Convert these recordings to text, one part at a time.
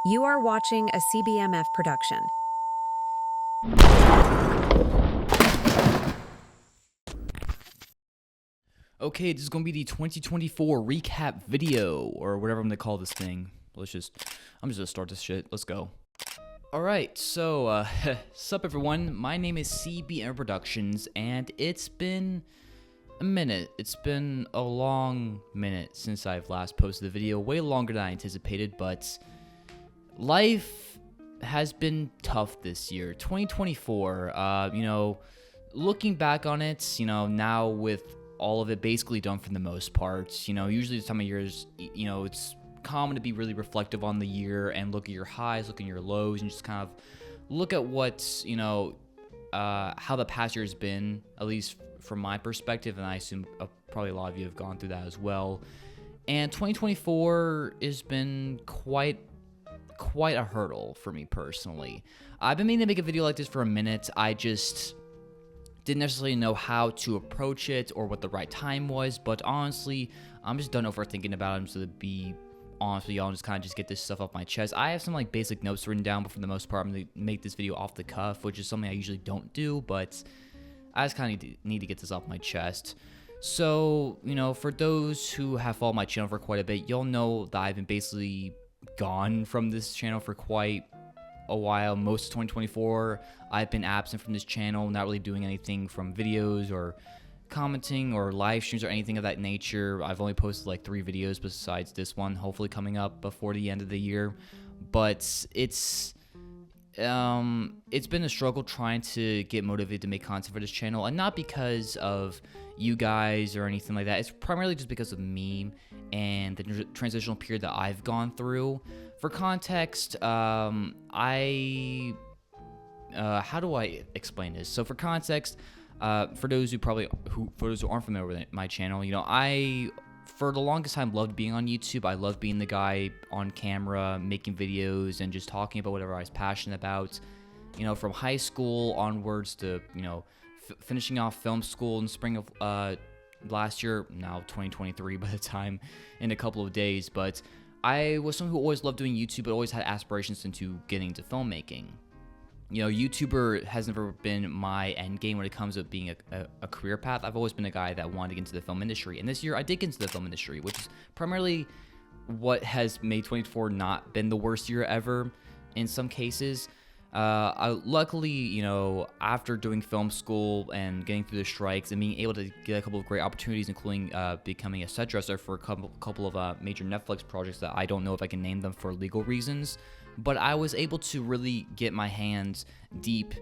You are watching a CBMF production. Okay, this is going to be the 2024 recap video, or whatever I'm going to call this thing. I'm just going to start this shit. Let's go. Alright, so, sup everyone, my name is CBM Productions, and it's been a minute. It's been a long minute since I've last posted a video, way longer than I anticipated, but life has been tough this year. 2024, looking back on it, now with all of it basically done for the most part, usually this time of year is, it's common to be really reflective on the year and look at your highs, look at your lows, and just kind of look at what, how the past year has been, at least from my perspective, and I assume probably a lot of you have gone through that as well. And 2024 has been quite a hurdle for me personally. I've been meaning to make a video like this for a minute. I just didn't necessarily know how to approach it or what the right time was, but honestly, I'm just done overthinking about it. So to be honest with y'all, just kind of just get this stuff off my chest. I have some like basic notes written down, but for the most part, I'm gonna make this video off the cuff, which is something I usually don't do, but I just kind of need to get this off my chest. So, for those who have followed my channel for quite a bit, you'll know that I've been basically gone from this channel for quite a while. Most of 2024, I've been absent from this channel, not really doing anything from videos or commenting or live streams or anything of that nature. I've only posted like 3 videos besides this one, hopefully coming up before the end of the year. But it's been a struggle trying to get motivated to make content for this channel, and not because of you guys or anything like that. It's primarily just because of me and the transitional period that I've gone through. For context, how do I explain this? So for context, for those who aren't familiar with my channel, I for the longest time loved being on YouTube. I loved being the guy on camera, making videos and just talking about whatever I was passionate about. From high school onwards to, finishing off film school in the spring of last year, now 2023 by the time in a couple of days. But I was someone who always loved doing YouTube, but always had aspirations into getting into filmmaking. YouTuber has never been my end game when it comes to being a career path. I've always been a guy that wanted to get into the film industry. And this year I did get into the film industry, which is primarily what has made 2024 not been the worst year ever in some cases. Luckily, after doing film school and getting through the strikes and being able to get a couple of great opportunities, including becoming a set dresser for a couple of major Netflix projects that I don't know if I can name them for legal reasons, but I was able to really get my hands deep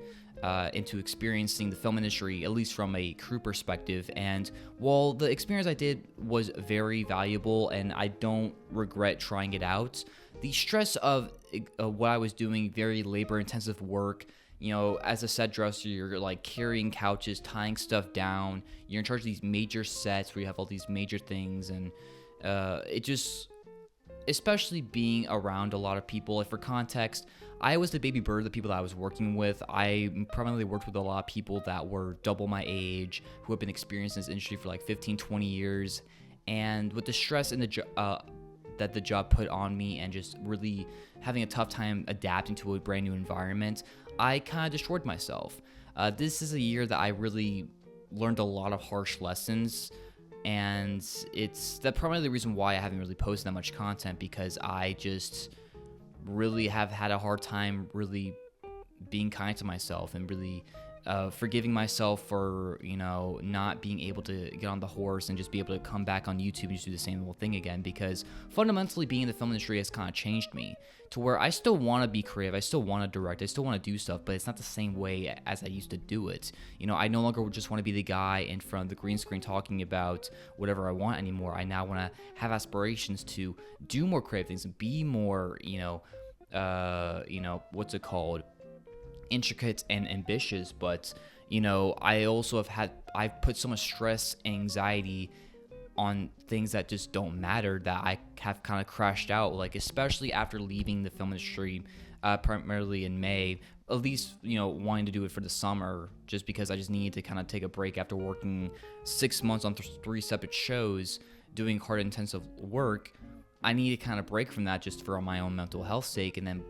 into experiencing the film industry, at least from a crew perspective. And while the experience I did was very valuable and I don't regret trying it out, the stress of what I was doing, very labor-intensive work, as a set dresser, you're like carrying couches, tying stuff down, you're in charge of these major sets where you have all these major things, and it just, especially being around a lot of people. Like for context, I was the baby bird of the people that I was working with. I primarily worked with a lot of people that were double my age, who have been experienced in this industry for like 15, 20 years. And with the stress and that the job put on me, and just really having a tough time adapting to a brand new environment, I kind of destroyed myself. This is a year that I really learned a lot of harsh lessons, and it's that primarily the reason why I haven't really posted that much content, because I just really have had a hard time really being kind to myself and really forgiving myself for, not being able to get on the horse and just be able to come back on YouTube and just do the same old thing again, because fundamentally being in the film industry has kind of changed me to where I still want to be creative, I still want to direct, I still want to do stuff, but it's not the same way as I used to do it. I no longer just want to be the guy in front of the green screen talking about whatever I want anymore. I now want to have aspirations to do more creative things and be more, what's it called? Intricate and ambitious. But I've put so much stress and anxiety on things that just don't matter that I have kind of crashed out, like especially after leaving the film industry primarily in May, at least wanting to do it for the summer, just because I just needed to kind of take a break after working 6 months on 3 separate shows doing hard intensive work. I need to kind of break from that just for my own mental health sake. And then,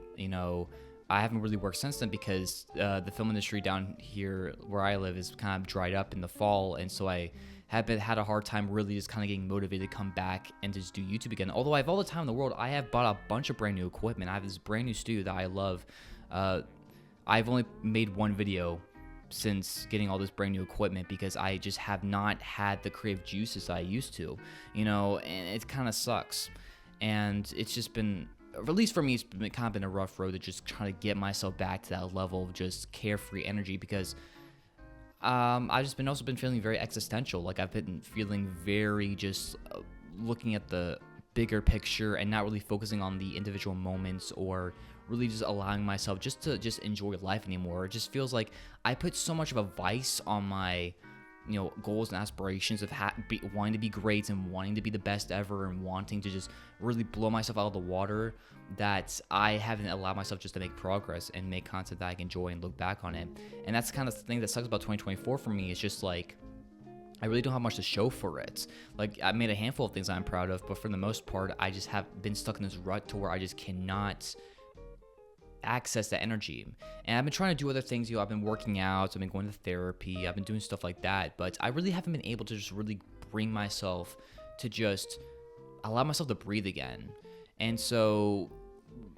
I haven't really worked since then because the film industry down here where I live is kind of dried up in the fall. And so I had a hard time really just kind of getting motivated to come back and just do YouTube again. Although I have all the time in the world, I have bought a bunch of brand new equipment. I have this brand new studio that I love. I've only made one video since getting all this brand new equipment because I just have not had the creative juices I used to, and it kind of sucks. And it's just been, at least for me, it's been kind of been a rough road to just try to get myself back to that level of just carefree energy because I've just been also been feeling very existential. Like I've been feeling very just looking at the bigger picture and not really focusing on the individual moments or really just allowing myself just to just enjoy life anymore. It just feels like I put so much of a vice on my goals and aspirations of wanting to be great and wanting to be the best ever and wanting to just really blow myself out of the water that I haven't allowed myself just to make progress and make content that I can enjoy and look back on it. And that's kind of the thing that sucks about 2024 for me. It's just like I really don't have much to show for it. Like I made a handful of things I'm proud of, but for the most part, I just have been stuck in this rut to where I just cannot access that energy. And I've been trying to do other things. I've been working out, I've been going to therapy, I've been doing stuff like that, but I really haven't been able to just really bring myself to just allow myself to breathe again. And so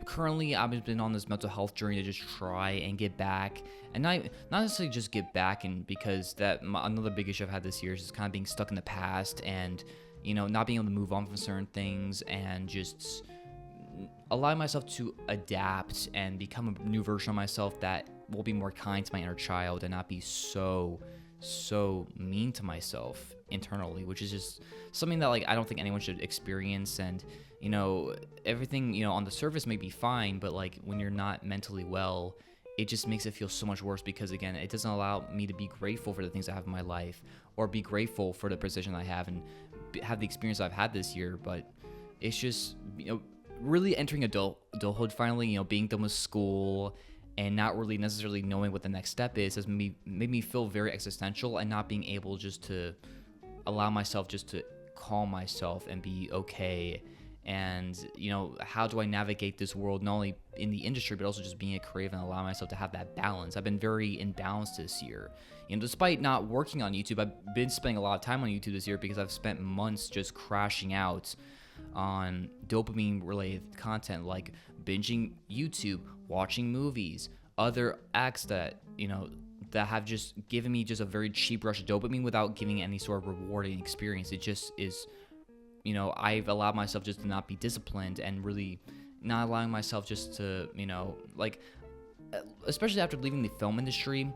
currently I've been on this mental health journey to just try and get back, and not necessarily just get back, and because another big issue I've had this year is just kind of being stuck in the past and not being able to move on from certain things and just allow myself to adapt and become a new version of myself that will be more kind to my inner child and not be so mean to myself internally, which is just something that I don't think anyone should experience. And everything on the surface may be fine, but when you're not mentally well, it just makes it feel so much worse because again, it doesn't allow me to be grateful for the things I have in my life or be grateful for the position I have and have the experience I've had this year. But it's just really entering adulthood finally, being done with school and not really necessarily knowing what the next step is has made me feel very existential and not being able just to allow myself just to calm myself and be okay. And how do I navigate this world, not only in the industry but also just being a creative and allow myself to have that balance. I've been very imbalanced this year. Despite not working on YouTube, I've been spending a lot of time on YouTube this year because I've spent months just crashing out on dopamine related content like binging YouTube, watching movies, other acts that that have just given me just a very cheap rush of dopamine without giving any sort of rewarding experience. It just is, I've allowed myself just to not be disciplined and really not allowing myself just to, especially after leaving the film industry,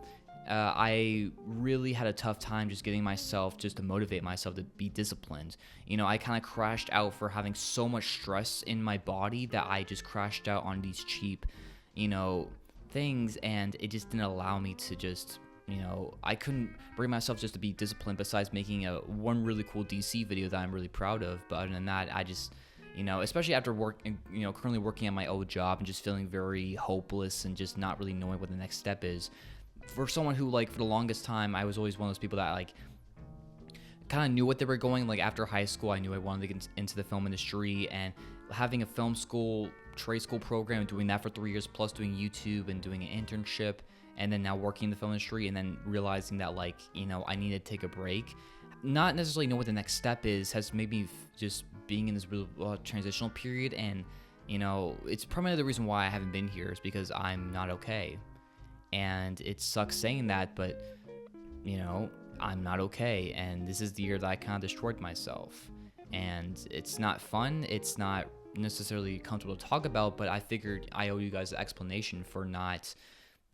I really had a tough time just getting myself just to motivate myself to be disciplined. I kind of crashed out for having so much stress in my body that I just crashed out on these cheap, things, and it just didn't allow me to just, I couldn't bring myself just to be disciplined besides making one really cool DC video that I'm really proud of. But other than that, I just, especially after currently working at my old job and just feeling very hopeless and just not really knowing what the next step is. For someone who for the longest time, I was always one of those people that kind of knew what they were going. After high school, I knew I wanted to get into the film industry, and having a film school, trade school program, doing that for 3 years, plus doing YouTube and doing an internship, and then now working in the film industry, and then realizing that I need to take a break, not necessarily know what the next step is, has made me just being in this real transitional period. And it's primarily the reason why I haven't been here is because I'm not okay. And it sucks saying that, but I'm not okay, and this is the year that I kind of destroyed myself, and it's not fun. It's not necessarily comfortable to talk about, but I figured I owe you guys an explanation for not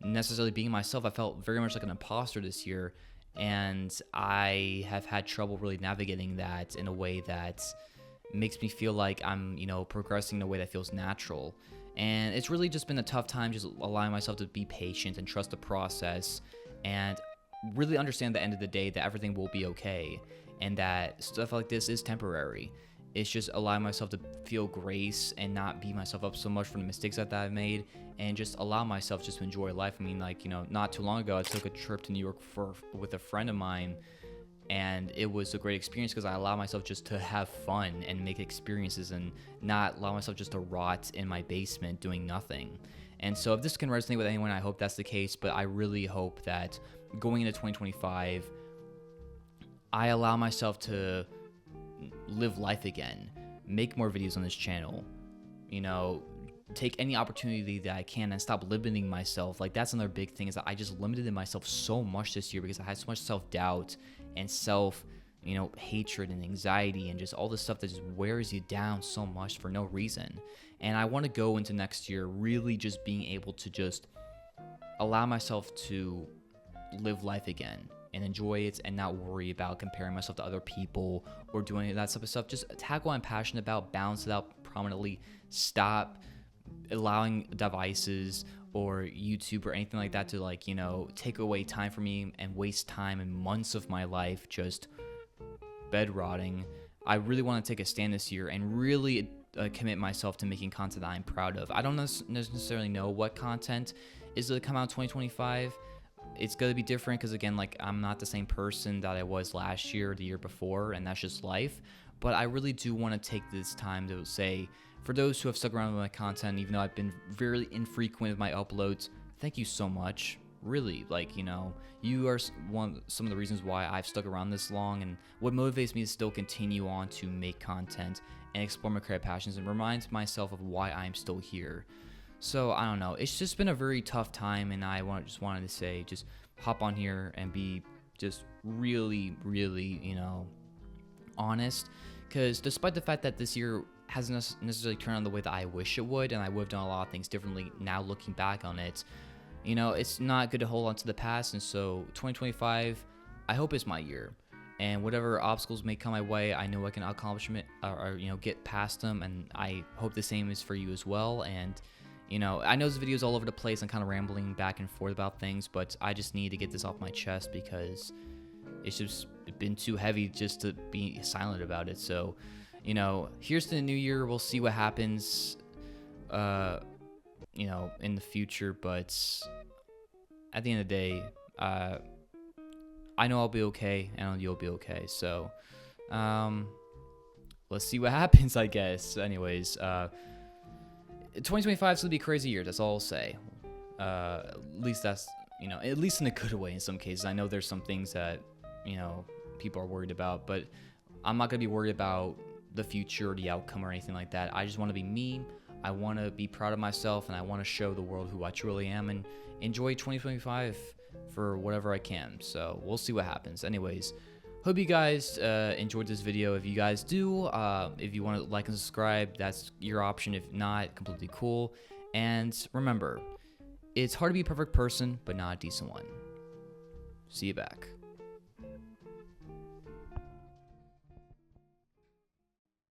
necessarily being myself. I felt very much like an imposter this year, and I have had trouble really navigating that in a way that makes me feel like I'm progressing in a way that feels natural. And it's really just been a tough time just allowing myself to be patient and trust the process and really understand at the end of the day that everything will be okay and that stuff like this is temporary. It's just allowing myself to feel grace and not beat myself up so much for the mistakes that I've made and just allow myself just to enjoy life. I mean, not too long ago, I took a trip to New York with a friend of mine, and it was a great experience because I allow myself just to have fun and make experiences and not allow myself just to rot in my basement doing nothing. And so if this can resonate with anyone, I hope that's the case, but I really hope that going into 2025, I allow myself to live life again, make more videos on this channel, you know, take any opportunity that I can and stop limiting myself. Like, that's another big thing, is that I just limited myself so much this year because I had so much self-doubt and hatred and anxiety and just all this stuff that just wears you down so much for no reason. And I want to go into next year really just being able to just allow myself to live life again and enjoy it and not worry about comparing myself to other people or doing that type of stuff. Just tackle what I'm passionate about, balance it out prominently, stop allowing devices or YouTube or anything like that to take away time from me and waste time and months of my life just bed rotting. I really want to take a stand this year and really commit myself to making content that I'm proud of. I don't necessarily know what content is going to come out in 2025. It's going to be different because, again, I'm not the same person that I was last year or the year before, and that's just life. But I really do want to take this time to say, for those who have stuck around with my content, even though I've been very infrequent with my uploads, thank you so much. Really, you are some of the reasons why I've stuck around this long, and what motivates me to still continue on to make content and explore my creative passions and remind myself of why I'm still here. So I don't know, it's just been a very tough time, and I wanted to say, just hop on here and be just really, really, honest, because despite the fact that this year hasn't necessarily turned out the way that I wish it would, and I would have done a lot of things differently now looking back on it, it's not good to hold on to the past. And so 2025, I hope is my year, and whatever obstacles may come my way, I know I can accomplish them or get past them, and I hope the same is for you as well. And I know this video is all over the place and kind of rambling back and forth about things, but I just need to get this off my chest because it's just been too heavy just to be silent about it. So, here's to the new year. We'll see what happens, in the future. But at the end of the day, I know I'll be okay, and I know you'll be okay. So, let's see what happens, I guess. Anyways, 2025 is going to be a crazy year. That's all I'll say. At least that's, at least in a good way in some cases. I know there's some things that, people are worried about, but I'm not going to be worried about the future or the outcome or anything like that. I just want to be me. I want to be proud of myself, and I want to show the world who I truly am and enjoy 2025 for whatever I can. So we'll see what happens. Anyways, hope you guys enjoyed this video. If you guys do, if you want to like and subscribe, that's your option. If not, completely cool. And remember, it's hard to be a perfect person, but not a decent one. See you back.